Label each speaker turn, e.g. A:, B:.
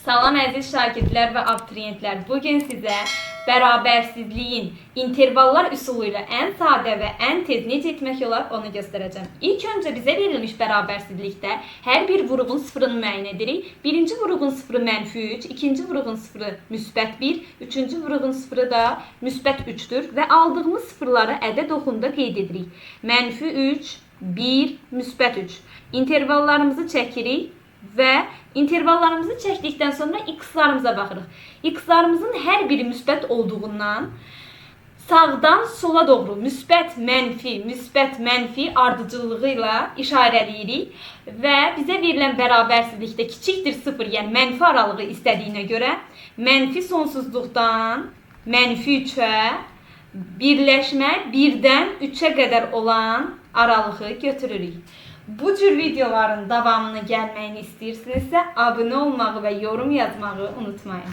A: Salam əziz şagirdlər və abituriyentlər. Bugün sizə bərabərsizliyin intervallar üsulu ilə ən sadə və ən tez necə etmək olar onu göstərəcəm. İlk öncə bizə verilmiş bərabərsizlikdə hər bir vurğun sıfırını müəyyən edirik. Birinci vurğun sıfırı -3, ikinci vurğun sıfırı -1, üçüncü vurğun sıfırı da -3'dür və aldığımız sıfırları ədəd oxunda qeyd edirik. -3, 1, -3. İntervallarımızı çəkirik. Və intervallarımızı çəkdikdən sonra x-larımıza baxırıq. X-larımızın hər biri müsbət olduğundan sağdan sola doğru müsbət, mənfi ardıcıllığı ilə işarələyirik və bizə verilən bərabərsizlikdə kiçikdir 0, yəni mənfi aralığı istədiyinə görə mənfi sonsuzluqdan -3'ə birləşmə 1-dən 3'ə qədər olan aralığı götürürük. Bu cür videoların davamını gəlməyini istəyirsinizsə, abunə olmağı və yorum yazmağı unutmayın.